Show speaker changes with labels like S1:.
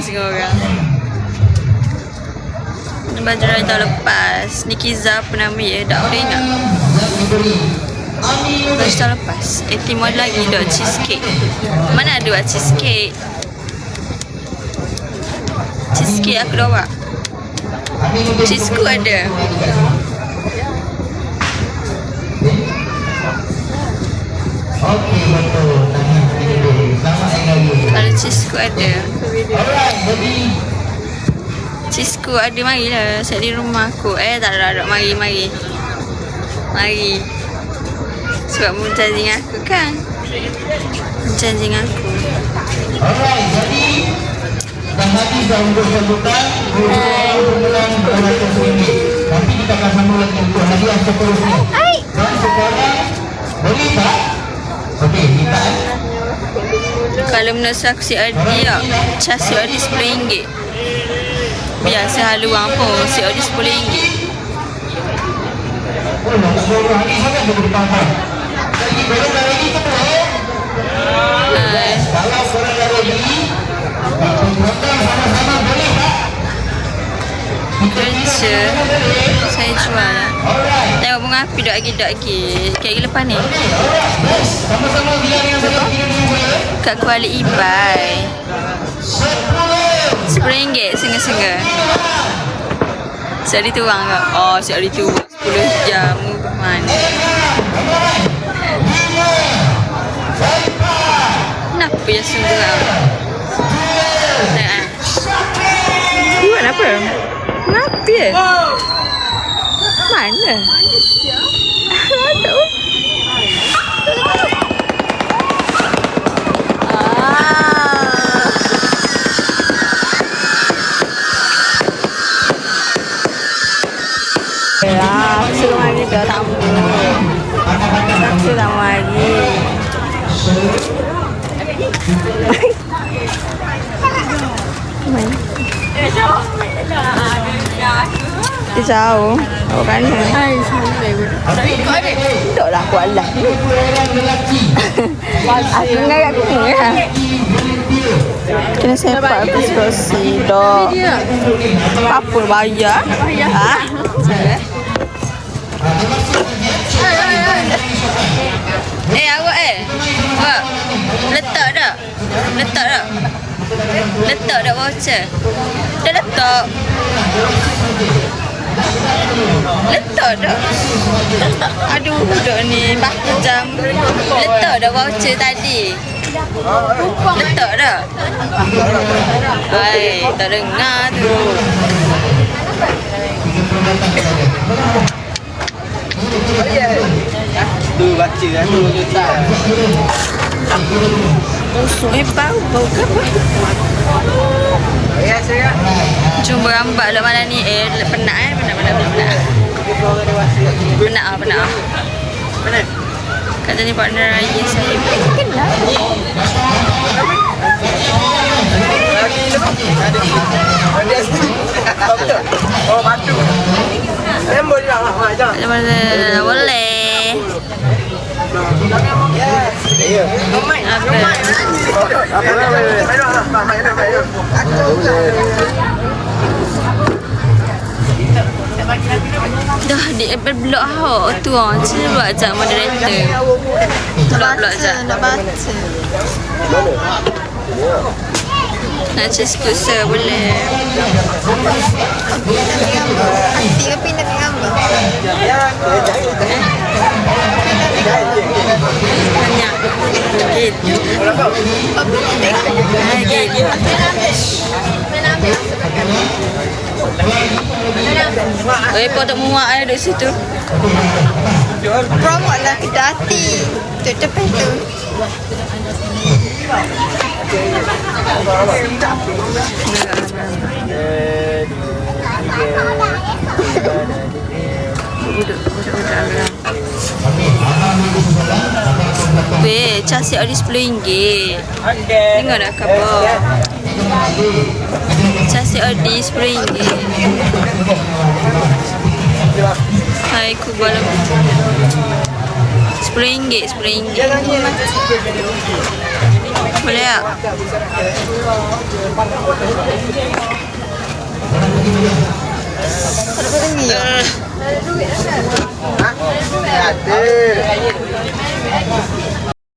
S1: setengah orang. Ini baju dari tahun lepas. Nikiza apa nama ya? Tak boleh ingat. Baju tahun lepas. Timor lagi dok cheesecake. Mana ada buat cheesecake? Cheesecake aku dah buat. Cheeseku ada. Kalau cheeseku ada. Cheeseku ada, marilah. Saya di rumah aku. Tak ada. Mari. Sebab mu janji dengan aku kan? Janji dengan aku.
S2: Alright, jadi dah habis dah untuk sambutan RM200. Nanti kita akan sambung lagi untuk hadiah seterusnya. Dan sekarang boleh tak? Okey, kita
S1: Kalau menurut aku si Adi tak, cas si Adi RM10. Biasa haluan pun si Adi RM10.
S2: oh, nak suruh hari sangat dia bertambah. Jadi belum dah ready ke belum? Kalau korang dah ready, kita potong sama-sama boleh tak?
S1: Kerja saya jual lah. Tengok bunga api dok lagi. Kayak lepas ni.
S2: Sama-sama bilang yang saya boleh.
S1: Kat Kuala Ibai. RM10 senga-senga. Siap dituang ke? Oh, siap dituang 10 jam. Mana? Kenapa ya sungguh lah? Tengok. Buat apa? Kenapa ya? Mana? Aduh. Suruh lagi ke tamu. Suruh tamu lagi. Dia jauh. Oh kan? Hai, sampai. Tak lah kuala. Aku ngak aku ya. Kena sepak kursi dok. Apa bayar? Ha? Awak awak letak dah. Letak dah voucher. Dah letak. Letak dah. Aduh, budak ni baku jam. Letak dah voucher tadi. Letak dah. Hai, tak dengar tu.
S3: Tu baca kan tu juta.
S1: Busuk bau ke apa?
S3: Ya saya.
S1: Jom berambat lah malam ni. Penat. Penat. Kata ni partner raya saya. Kenal.
S3: Oh batu. Boleh lah,
S1: boleh. Dah di blog hok tu ah. Cuba ajak moderator. Blog ajak. Nak baca. Nak cheese kusa boleh. Hati ke pindah ni gambar? Banyak. Gitu. Gitu. Potong muak ada di situ. Promote lah kita hati. Tu depan tu. Weh, casi ada RM10. Dengar nak khabar. Casi ada RM10. Hai, ku balam. RM10. Boleh tak?
S3: Ha? Ada.